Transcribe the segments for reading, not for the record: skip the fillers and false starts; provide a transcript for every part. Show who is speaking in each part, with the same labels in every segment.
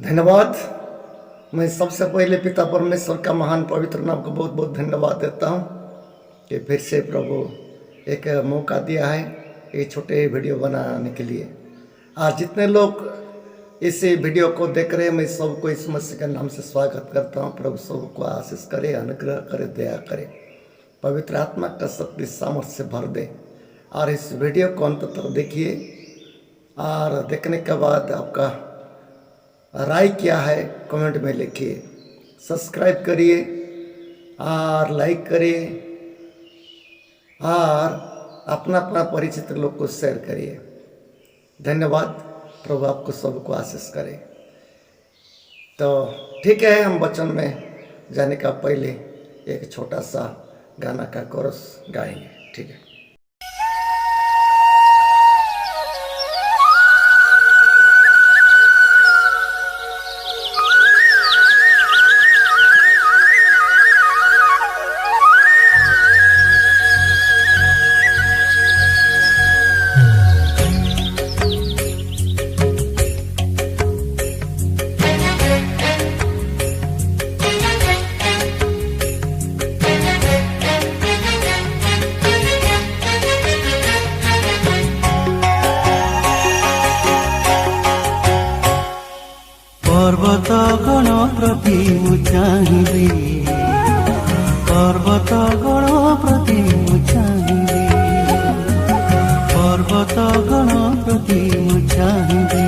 Speaker 1: धन्यवाद। मैं सबसे पहले पिता परमेश्वर का महान पवित्र नाम को बहुत बहुत धन्यवाद देता हूँ कि फिर से प्रभु एक मौका दिया है ये छोटे वीडियो बनाने के लिए। आज जितने लोग इस वीडियो को देख रहे हैं, मैं सबको इस मसीह के नाम से स्वागत करता हूँ। प्रभु सबको आशीष करे, अनुग्रह करे, दया करे, पवित्र आत्मा का शक्ति सामर्थ्य से भर दे। और इस वीडियो को अंत तक देखिए और देखने के बाद आपका राय क्या है कमेंट में लिखिए। सब्सक्राइब करिए और लाइक करिए और अपना अपना परिचित लोग को शेयर करिए। धन्यवाद। प्रभु आपको सबको आशीष करे। तो ठीक है, हम वचन में जाने का पहले एक छोटा सा गाना का कोरस गाएंगे। ठीक है।
Speaker 2: पर्वत गण प्रति मु चाहिबी, पर्वत गण प्रति मु चाहिबी, पर्वत गण प्रति मु चाहिबी,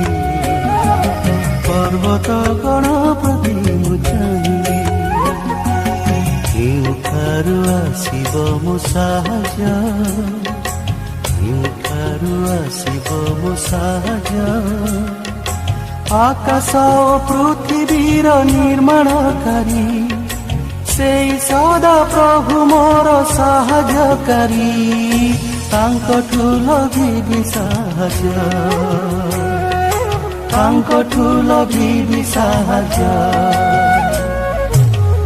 Speaker 2: पर्वत गण प्रति मु चाहिबी। केउठारु आसिब मो साहाय्य, केउठारु आसिब मो साहाय्य। आकाश पृथ्वीर निर्माणकारी सेई सदा प्रभु मोर साहाय्यकारी। तांकठु लभिबि साहाय्य, तांकठु लभिबि साहाय्य।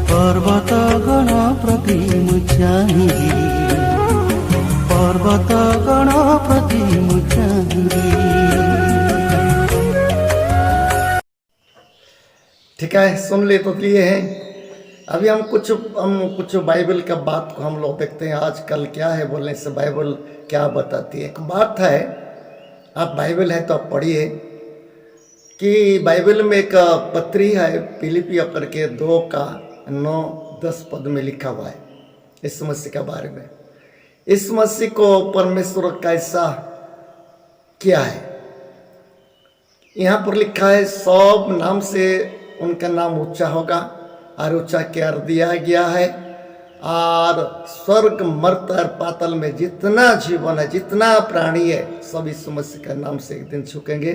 Speaker 2: पर्वत गण प्रति मु चाहिबी, पर्वत गण प्रति मु चाहिबी।
Speaker 1: ठीक है, सुन ले तो लिए हैं। अभी हम कुछ बाइबल का बात को हम लोग देखते हैं। आजकल क्या है बोलने से बाइबल क्या बताती है। एक बात है, आप बाइबल है तो आप पढ़िए कि बाइबल में एक पत्री है फिलिपियों करके 2:9-10 पद में लिखा हुआ है इस मसीह के बारे में। इस मसीह को परमेश्वर कैसा किया है यहाँ पर लिखा है। सब नाम से उनका नाम ऊंचा होगा और ऊंचा कर दिया गया है। और स्वर्ग मर्त और पाताल में जितना जीवन है, जितना प्राणी है, सब इस मसीह के नाम से एक दिन झुकेंगे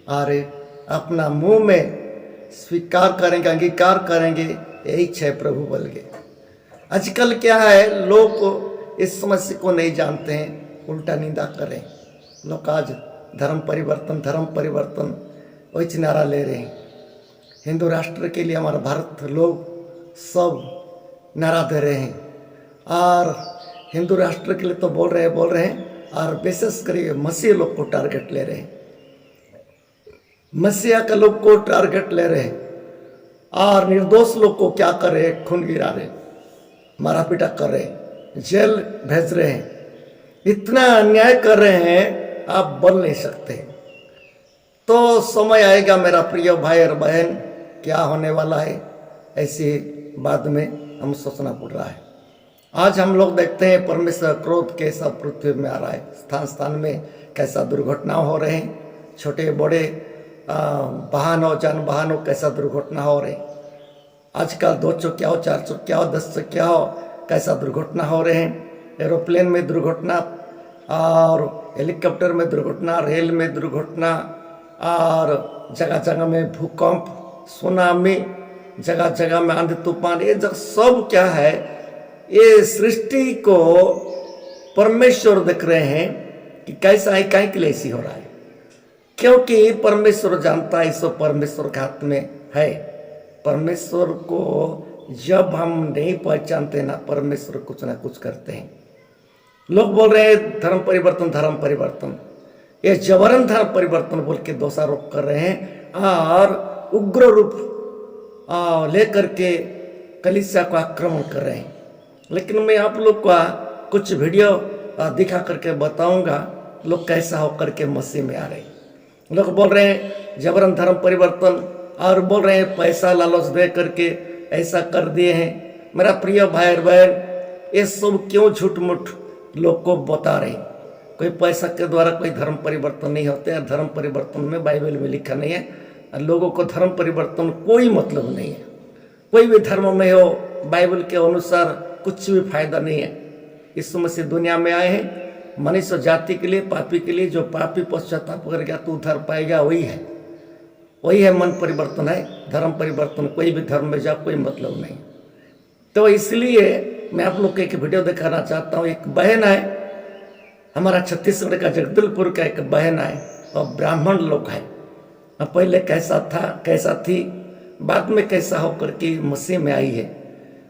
Speaker 1: और अपना मुंह में स्वीकार करेंगे, अंगीकार करेंगे, यही छह प्रभु बोल गए। आजकल क्या है, लोग इस मसीह को नहीं जानते हैं, उल्टा निंदा करें। लोग आज धर्म परिवर्तन वही नारा ले रहे हैं। हिंदू राष्ट्र के लिए हमारा भारत लोग सब नारा दे रहे हैं और हिंदू राष्ट्र के लिए तो बोल रहे हैं और विशेष करके मसीह लोग को टारगेट ले रहे हैं, मसीहा के लोग को टारगेट ले रहे हैं और निर्दोष लोग को क्या कर रहे हैं, खून गिरा रहे, मारा पीटा कर रहे हैं, जेल भेज रहे हैं, इतना अन्याय कर रहे हैं आप बोल नहीं सकते। तो समय आएगा मेरा प्रिय भाई और बहन, क्या होने वाला है ऐसी बाद में हम सोचना पड़ रहा है। आज हम लोग देखते हैं परमेश्वर क्रोध कैसा पृथ्वी में आ रहा है, स्थान स्थान में कैसा दुर्घटना हो रहे हैं, छोटे बड़े वाहनों जान वाहनों कैसा दुर्घटना हो रहे हैं। आजकल 2 चक्किया हो, 4 चक्किया हो, 10 चक्किया हो, कैसा दुर्घटना हो रहे हैं। एरोप्लेन में दुर्घटना और हेलीकॉप्टर में दुर्घटना, रेल में दुर्घटना और जगह जगह में भूकंप, सुनामी, जगह जगह में आंधी तूफान, ये सब क्या है, ये सृष्टि को परमेश्वर देख रहे हैं कि कैसा है, कहीं के लिए ऐसी हो रहा है। क्योंकि परमेश्वर जानता है, इसको परमेश्वर के हाथ में है। परमेश्वर को जब हम नहीं पहचानते ना, परमेश्वर कुछ ना कुछ करते हैं। लोग बोल रहे हैं धर्म परिवर्तन, ये जबरन धर्म परिवर्तन बोल के दोषारोप कर रहे हैं और उग्र रूप लेकर के कलीसिया को आक्रमण कर रहे हैं। लेकिन मैं आप लोग का कुछ वीडियो दिखा करके बताऊंगा लोग कैसा होकर के मसीह में आ रहे हैं। लोग बोल रहे हैं जबरन धर्म परिवर्तन, और बोल रहे हैं पैसा लालच दे करके ऐसा कर दिए हैं। मेरा प्रिय भाई और बहन, ये सब क्यों झूठ मूठ लोग को बता रहे हैं? कोई पैसा के द्वारा कोई धर्म परिवर्तन नहीं होते हैं। धर्म परिवर्तन में बाइबल में लिखा नहीं है। लोगों को धर्म परिवर्तन कोई मतलब नहीं है। कोई भी धर्म में हो, बाइबल के अनुसार कुछ भी फायदा नहीं है। यीशु मसीह दुनिया में आए हैं मनुष्य जाति के लिए, पापी के लिए। जो पापी पश्चाताप कर गया तो उद्धार पाएगा, वही है मन परिवर्तन है। धर्म परिवर्तन कोई भी धर्म में जाओ कोई मतलब नहीं। तो इसलिए मैं आप लोग को एक वीडियो दिखाना चाहता हूँ। एक बहन है हमारा छत्तीसगढ़ का जगदलपुर का, एक बहन है और ब्राह्मण लोग है। अब पहले कैसा था, कैसा थी, बाद में कैसा होकर के मसीह में आई है।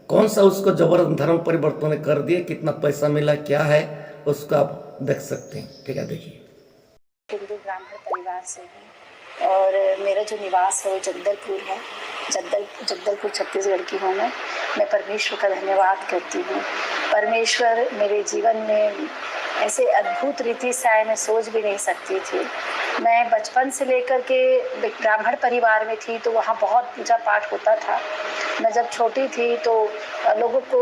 Speaker 1: कौन सा उसको जबरदस्त धर्म परिवर्तन कर दिए, कितना पैसा मिला, क्या है, उसको आप देख सकते हैं। ठीक है, देखिए।
Speaker 3: हिंदू ब्राह्मण परिवार से हूँ और मेरा जो निवास है वो जगदलपुर है। जगदलपुर छत्तीसगढ़ की हूँ मैं परमेश्वर का धन्यवाद करती हूँ। परमेश्वर मेरे जीवन में ऐसे अद्भुत रीति से आए, मैं सोच भी नहीं सकती थी। मैं बचपन से लेकर के ब्राह्मण परिवार में थी तो वहाँ बहुत पूजा पाठ होता था। मैं जब छोटी थी तो लोगों को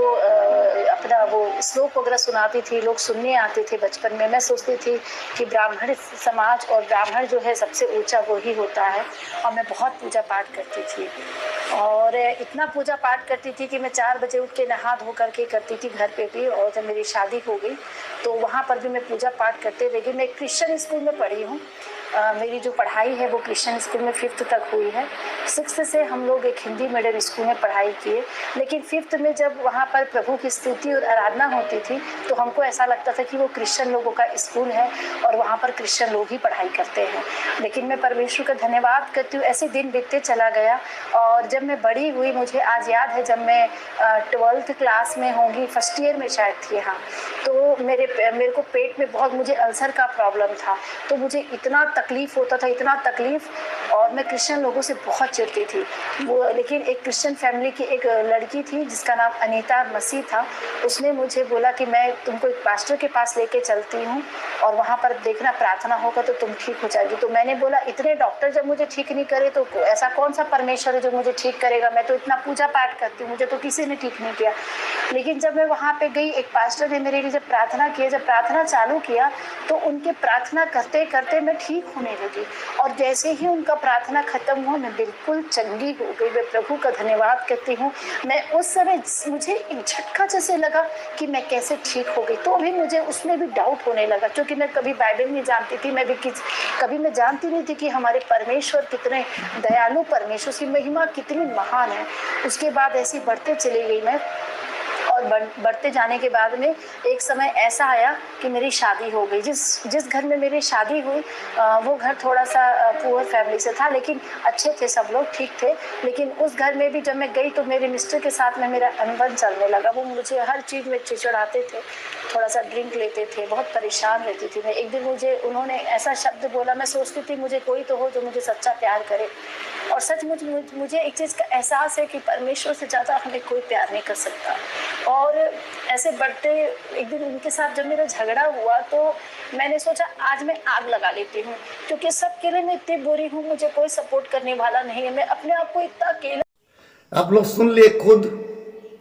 Speaker 3: अपना वो श्लोक वगैरह सुनाती थी, लोग सुनने आते थे बचपन में। मैं सोचती थी कि ब्राह्मण समाज और ब्राह्मण जो है सबसे ऊंचा वो ही होता है, और मैं बहुत पूजा पाठ करती थी। और इतना पूजा पाठ करती थी कि मैं 4 बजे उठ के नहा धो करके करती थी घर पे भी। और जब मेरी शादी हो गई तो वहाँ पर भी मैं पूजा पाठ करते रह गई। मैं एक क्रिश्चियन स्कूल में पढ़ी हूँ। मेरी जो पढ़ाई है वो क्रिश्चियन स्कूल में 5th तक हुई है। 6th से हम लोग एक हिंदी मीडियम स्कूल में पढ़ाई किए। लेकिन 5th में जब वहाँ पर प्रभु की स्तुति और आराधना होती थी तो हमको ऐसा लगता था कि वो क्रिश्चियन लोगों का स्कूल है और वहाँ पर क्रिश्चियन लोग ही पढ़ाई करते हैं। लेकिन मैं परमेश्वर का धन्यवाद करती हूँ, ऐसे दिन बीतते चला गया। और जब मैं बड़ी हुई, मुझे आज याद है जब मैं 12th क्लास में होंगी, 1st ईयर में शायद थी, हाँ, तो मेरे को पेट में बहुत, मुझे अल्सर का प्रॉब्लम था। तो मुझे इतना तकलीफ होता था, इतना तकलीफ, और मैं क्रिश्चियन लोगों से बहुत चिढ़ती थी वो। लेकिन एक क्रिश्चियन फैमिली की एक लड़की थी जिसका नाम अनीता मसीह था। उसने मुझे बोला कि मैं तुमको एक पास्टर के पास लेके चलती हूँ और वहाँ पर देखना प्रार्थना होगा तो तुम ठीक हो जाएगी। तो मैंने बोला इतने डॉक्टर जब मुझे ठीक नहीं करे तो ऐसा कौन सा परमेश्वर है जो मुझे ठीक करेगा? मैं तो इतना पूजा पाठ करती हूँ, मुझे तो किसी ने ठीक नहीं किया। लेकिन जब मैं वहाँ पे गई, एक पास्टर ने मेरे लिए जब प्रार्थना किया, जब प्रार्थना चालू किया तो उनके प्रार्थना करते करते मैं ठीक होने लगी। और जैसे ही उनका प्रार्थना खत्म हुआ मैं बिल्कुल चंगी हो गई। मैं प्रभु का धन्यवाद करती हूँ। मैं उस समय मुझे एक झटका जैसे लगा कि मैं कैसे ठीक हो गई। तो अभी मुझे उसमें भी डाउट होने लगा, क्योंकि मैं कभी बाइबल नहीं जानती थी, मैं भी कभी मैं जानती नहीं थी कि हमारे परमेश्वर कितने दयालु परमेश्वर, उसकी महिमा कितनी महान है। उसके बाद ऐसी बढ़ते चली गई मैं, और बढ़ते जाने के बाद में एक समय ऐसा आया कि मेरी शादी हो गई। जिस घर में मेरी शादी हुई वो घर थोड़ा सा पुअर फैमिली से था, लेकिन अच्छे थे, सब लोग ठीक थे। लेकिन उस घर में भी जब मैं गई तो मेरे मिस्टर के साथ में मेरा अनबन चलने लगा। वो मुझे हर चीज़ में चिढ़ाते थे, थोड़ा सा ड्रिंक लेते थे, बहुत परेशान रहती थी मैं। एक दिन उन्होंने ऐसा शब्द बोला, मैं सोचती थी मुझे कोई तो हो जो मुझे सच्चा प्यार करे। और सच मुझे एक चीज़ का एहसास है कि परमेश्वर से ज़्यादा हमें कोई प्यार नहीं कर सकता। और ऐसे बढ़ते एक दिन उनके साथ जब मेरा झगड़ा हुआ तो मैंने सोचा आज मैं आग लगा लेती हूँ, क्योंकि सबके लिए मैं इतनी बुरी हूँ, मुझे कोई सपोर्ट करने वाला नहीं है, मैं अपने आप को इतना अकेला।
Speaker 1: आप लोग सुन लिए, खुद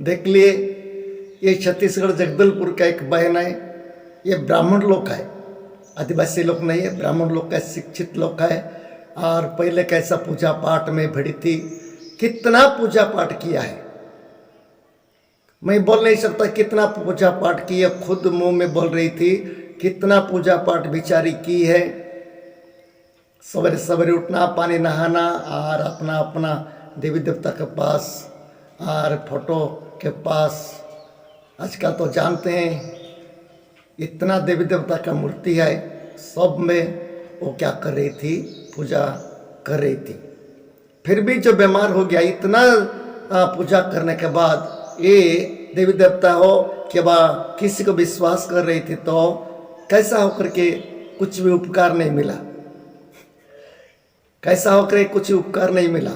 Speaker 1: देख लिए। ये छत्तीसगढ़ जगदलपुर का एक बहन है। ये ब्राह्मण लोग है, आदिवासी लोग नहीं है, ब्राह्मण लोग का शिक्षित लोग है। और पहले कैसा पूजा पाठ में भिड़ी थी, कितना पूजा पाठ किया है मैं बोल नहीं सकता। कितना पूजा पाठ किया, खुद मुंह में बोल रही थी कितना पूजा पाठ बेचारी की है। सवेरे सवेरे उठना, पानी नहाना, और अपना अपना देवी देवता के पास और फोटो के पास। आजकल तो जानते हैं इतना देवी देवता का मूर्ति है, सब में वो क्या कर रही थी, पूजा कर रही थी। फिर भी जो बीमार हो गया, इतना पूजा करने के बाद ये देवी देवता हो कि किसी को विश्वास कर रही थी तो कैसा होकर के कुछ भी उपकार नहीं मिला, कैसा होकर कुछ उपकार नहीं मिला।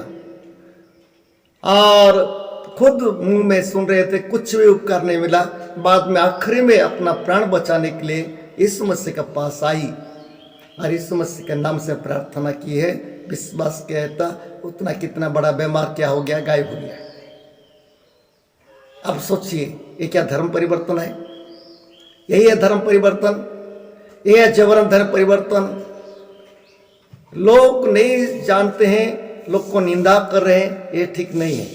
Speaker 1: और खुद मुंह में सुन रहे थे, कुछ भी उपकार नहीं मिला। बाद में आखिरी में अपना प्राण बचाने के लिए यीशु मसीह के पास आई और यीशु मसीह के नाम से प्रार्थना की है, विश्वास किया था, उतना कितना बड़ा बीमार क्या हो गया, गायब हो गया। अब सोचिए ये क्या धर्म परिवर्तन है? यही है धर्म परिवर्तन, यह है जबरन धर्म परिवर्तन। लोग नहीं जानते हैं, लोग को निंदा कर रहे हैं, ये ठीक नहीं है।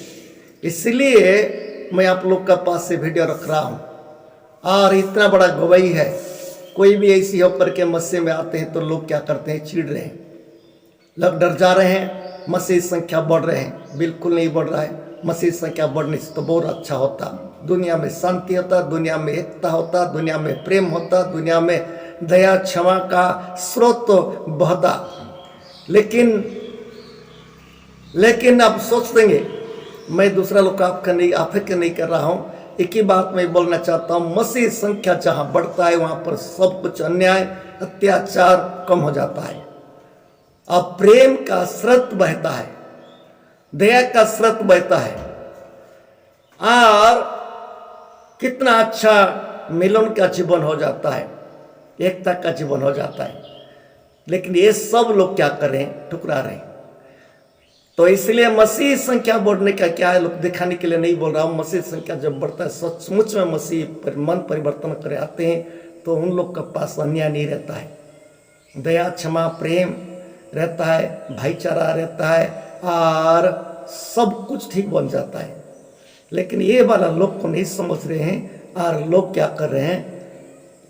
Speaker 1: इसलिए मैं आप लोग का पास से वीडियो रख रहा हूं। और इतना बड़ा गवाही है, कोई भी ऐसी होकर के मसीह में आते हैं तो लोग क्या करते हैं, चिढ़ रहे हैं, लोग डर जा रहे हैं। मसीह संख्या बढ़ रहे हैं, बिल्कुल नहीं बढ़ रहा है। मसीह संख्या बढ़ने से तो बहुत अच्छा होता, दुनिया में शांति होता, दुनिया में एकता होता, दुनिया में प्रेम होता, दुनिया में दया क्षमा का स्रोत बहता। लेकिन अब सोच देंगे, मैं दूसरा लोग का आपका नहीं, आप के नहीं कर रहा हूं। एक ही बात मैं बोलना चाहता हूं, मसीह संख्या जहां बढ़ता है वहां पर सब कुछ अन्याय अत्याचार कम हो जाता है। अब प्रेम का स्रोत बहता है, दया का स्रोत बहता है, और कितना अच्छा मिलन का जीवन हो जाता है, एकता का जीवन हो जाता है। लेकिन ये सब लोग क्या कर रहे हैं, ठुकरा रहे हैं। तो इसलिए मसीह संख्या बढ़ने का क्या है, लोग दिखाने के लिए नहीं बोल रहा हूं। मसीह संख्या जब बढ़ता है, सचमुच में मसीह पर मन परिवर्तन कर आते हैं, तो उन लोग के पास अन्याय नहीं रहता है, दया क्षमा प्रेम रहता है, भाईचारा रहता है, और सब कुछ ठीक बन जाता है। लेकिन ये वाला लोग को नहीं समझ रहे हैं, और लोग क्या कर रहे हैं,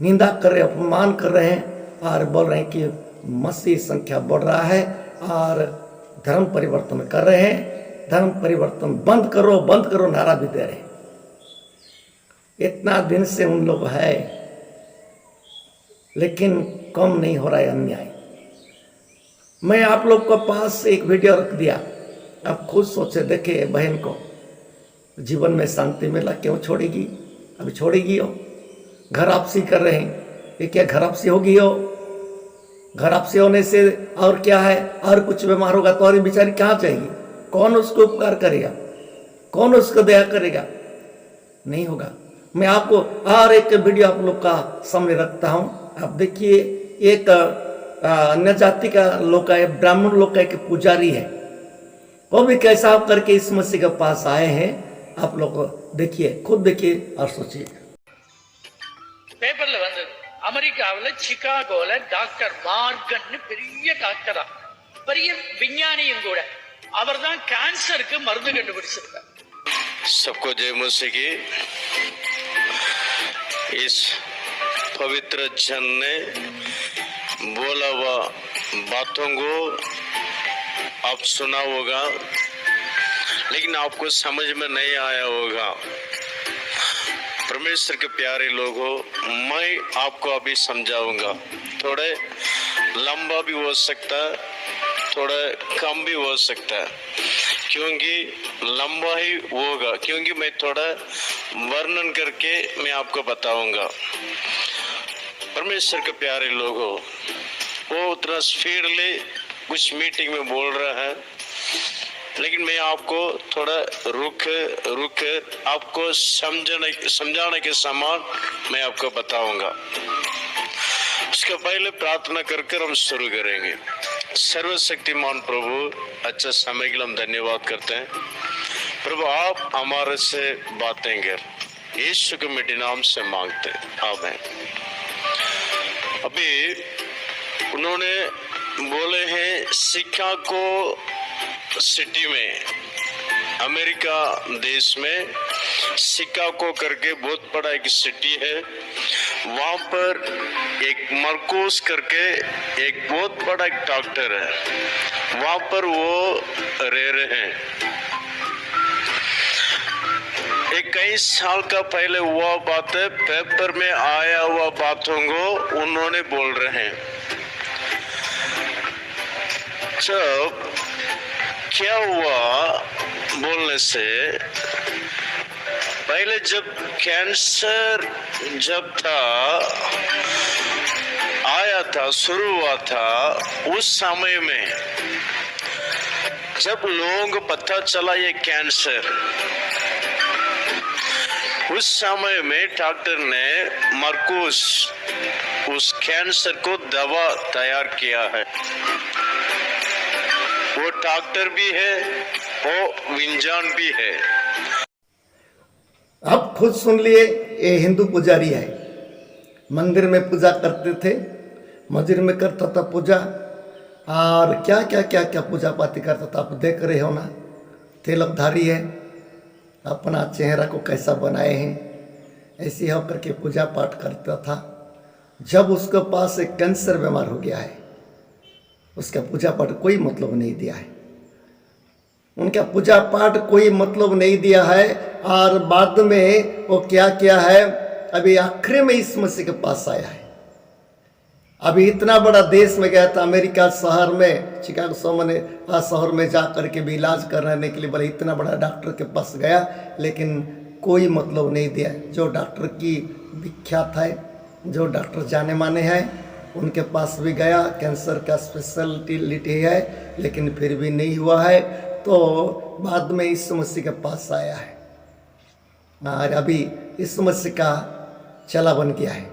Speaker 1: निंदा कर रहे हैं, अपमान कर रहे हैं, और बोल रहे हैं कि मसीह संख्या बढ़ रहा है, और धर्म परिवर्तन कर रहे हैं। धर्म परिवर्तन बंद करो नारा भी दे रहे हैं। इतना दिन से उन लोग है, लेकिन कम नहीं हो रहा है अन्याय। मैं आप लोग को पास एक वीडियो रख दिया, आप खुद सोचे, देखे बहन को जीवन में शांति मिला, क्यों छोड़ेगी? अभी छोड़ेगी हो? घर आपसी कर रहे हैं, ये क्या घर आपसी होगी हो? घर आपसी होने से और क्या है, और कुछ बीमार होगा तो और बेचारी कहाँ जाएगी? कौन उसको उपकार करेगा, कौन उसको दया करेगा? नहीं होगा। मैं आपको और एक वीडियो आप लोग का सामने रखता हूं, आप देखिए। एक अन्य जाति का लोग का, ब्राह्मण लोग का एक पुजारी है, वो भी कैसा करके इस मसीह के पास आए हैं। आप लोग देखिए, खुद देखिए और सोचिए।
Speaker 4: பேப்பர்ல வந்தது, அமெரிக்காவில் சிகாகோல டாக்டர் மார்கன் பெரிய டாக்டரா, பெரிய விஞ்ஞானியும் கூட, அவர் தான் கேன்சருக்கு மருந்து கண்டுபிடிச்சிருக்கார்।
Speaker 5: सबको जय मसीह की। इस पवित्र जन ने बोला हुआ बातों को आप सुना होगा, लेकिन आपको समझ में नहीं आया होगा। परमेश्वर के प्यारे लोगों, मैं आपको अभी समझाऊंगा। थोड़े लंबा भी हो सकता है, थोड़ा कम भी हो सकता है, क्योंकि लंबा ही होगा, क्योंकि मैं थोड़ा वर्णन करके मैं आपको बताऊंगा। परमेश्वर के प्यारे लोगों, वो उतना स्पीडली कुछ मीटिंग में बोल रहा है, लेकिन मैं आपको थोड़ा रुक आपको समझाने के समान मैं आपको बताऊंगा। उसके पहले प्रार्थना करके हम शुरू करेंगे। सर्वशक्तिमान प्रभु, अच्छा समय के लिए हम धन्यवाद करते हैं। प्रभु आप हमारे से बातें कर, यीशु के मिट्टी नाम से मांगते हैं, आमीन। अभी उन्होंने बोले हैं शिकागो सिटी में, अमेरिका देश में शिकागो करके बहुत बड़ा एक सिटी है। वहां पर एक मरकोस करके एक बहुत बड़ा एक डॉक्टर है, वहां पर वो रह रहे हैं। एक कई साल का पहले हुआ बात है, पेपर में आया हुआ बातों को उन्होंने बोल रहे हैं। जब क्या हुआ बोलने से पहले, जब कैंसर जब था आया था, शुरू हुआ था, उस समय में जब लोगों को पता चला ये कैंसर, उस समय में डॉक्टर ने मरकूस उस कैंसर को दवा तैयार किया है। वो डॉक्टर भी है, वो विंजान भी है।
Speaker 1: आप खुद सुन लिए, ये हिंदू पुजारी है, मंदिर में पूजा करते थे, मंदिर में करता था पूजा, और क्या क्या क्या क्या पूजा पाती करता था। आप देख रहे हो ना, तिलकधारी है, अपना चेहरा को कैसा बनाए हैं, ऐसे होकर के पूजा पाठ करता था। जब उसके पास एक कैंसर बीमार हो गया है, उसका पूजा पाठ कोई मतलब नहीं दिया है, उनका पूजा पाठ कोई मतलब नहीं दिया है। और बाद में वो क्या किया है, अभी आखिरी में इस मसीह के पास आया है। अभी इतना बड़ा देश में गया था, अमेरिका शहर में, शिकागो शहर में जा करके भी इलाज कराने के लिए बोले, इतना बड़ा डॉक्टर के पास गया, लेकिन कोई मतलब नहीं दिया। जो डॉक्टर की विख्यात है, जो डॉक्टर जाने माने हैं, उनके पास भी गया, कैंसर का स्पेशलिटी है, लेकिन फिर भी नहीं हुआ है। तो बाद में इस मसीह के पास आया है, और अभी इस मसीह का चला बन गया है,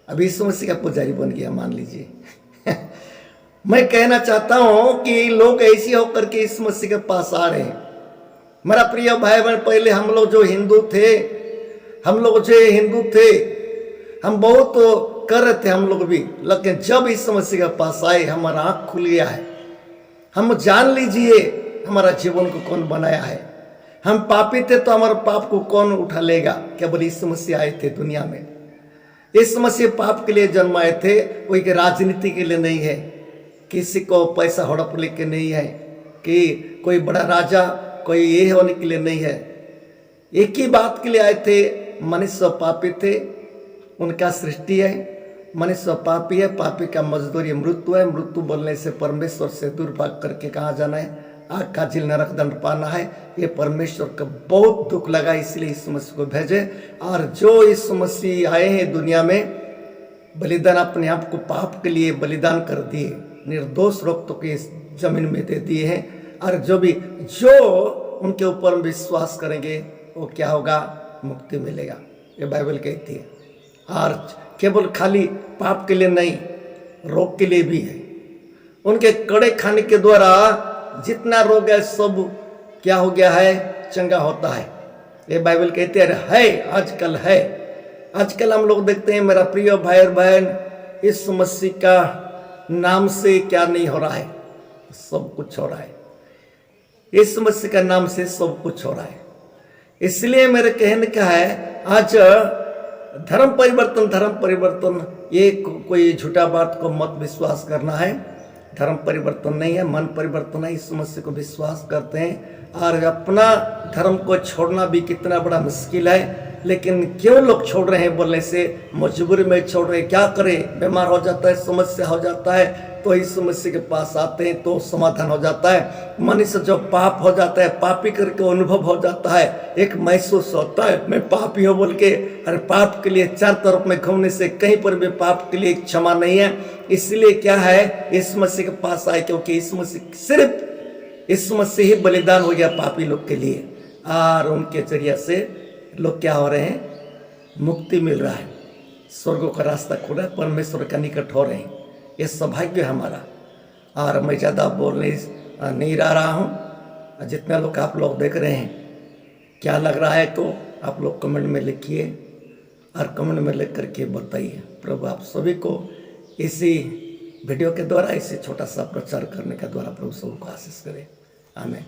Speaker 1: अभी इस मसीह का पुजारी बन गया, मान लीजिए। मैं कहना चाहता हूं कि लोग ऐसे होकर के इस मसीह के पास आ रहे हैं। मेरा प्रिय भाई बहन, पहले हम लोग जो हिंदू थे, हम बहुत कर रहे थे हम लोग भी, लेकिन जब इस मसीह के पास आए, हमारा आँख खुल गया है। हम जान लीजिए हमारा जीवन को कौन बनाया है। हम पापी थे तो हमारे पाप को कौन उठा लेगा। केवल इस मसीह आए थे दुनिया में, इस मसीह पाप के लिए जन्माए थे, कोई के राजनीति के लिए नहीं है, किसी को पैसा हड़प लेके नहीं है, कि कोई बड़ा राजा कोई ये होने के लिए नहीं है। एक ही बात के लिए आए थे, मनुष्य पापी थे, उनका सृष्टि है, मनुष्य पापी है, पापी का मजदूरी मृत्यु है, मृत्यु बोलने से परमेश्वर से दूर भाग करके कहाँ जाना है, आग का जिल नरक दंड पाना है। ये परमेश्वर का बहुत दुख लगा, इसलिए इस मसीह को भेजे। और जो इस मसीह आए हैं दुनिया में, बलिदान अपने आप को पाप के लिए बलिदान कर दिए, निर्दोष रक्त को इस जमीन में दे दिए हैं। और जो उनके ऊपर विश्वास करेंगे, वो क्या होगा, मुक्ति मिलेगा, ये बाइबल कहती है। और केवल खाली पाप के लिए नहीं, रोग के लिए भी है। उनके कड़े खाने के द्वारा जितना रोग है सब क्या हो गया है, चंगा होता है, ये बाइबल कहते है। आजकल हम लोग देखते हैं, मेरा प्रिय भाई और बहन, इस मसीह का नाम से क्या नहीं हो रहा है, सब कुछ हो रहा है। इस मसीह का नाम से सब कुछ हो रहा है। इसलिए मेरे कहने का है, आज धर्म परिवर्तन, ये कोई झूठा बात को मत विश्वास करना है। धर्म परिवर्तन नहीं है, मन परिवर्तन है। इस मसीह को विश्वास करते हैं, और अपना धर्म को छोड़ना भी कितना बड़ा मुश्किल है, लेकिन क्यों लोग छोड़ रहे हैं बोलने से, मजबूरी में छोड़ रहे हैं। क्या करें, बीमार हो जाता है, समस्या हो जाता है, तो इस मसीह के पास आते हैं तो समाधान हो जाता है। मनुष्य जो पाप हो जाता है, पापी करके अनुभव हो जाता है, एक महसूस होता है मैं पापी हूँ बोल के। और पाप के लिए चार तरफ में घूमने से कहीं पर भी पाप के लिए क्षमा नहीं है। इसलिए क्या है, इस मसीह के पास आए, क्योंकि इस मसीह, सिर्फ इस मसीह ही बलिदान हो गया पापी लोग के लिए, और उनके जरिए से लोग क्या हो रहे हैं, मुक्ति मिल रहा है, स्वर्ग का रास्ता खुला है, परमेश्वर का निकट हो रहे हैं। ये सौभाग्य है हमारा। और मैं ज़्यादा बोलने नहीं रहा हूँ। जितने लोग आप लोग देख रहे हैं, क्या लग रहा है तो आप लोग कमेंट में लिखिए, और कमेंट में लिख करके बताइए। प्रभु आप सभी को इसी वीडियो के द्वारा, इसी छोटा सा प्रचार करने के द्वारा प्रभु सबको आशीष करे। आमीन।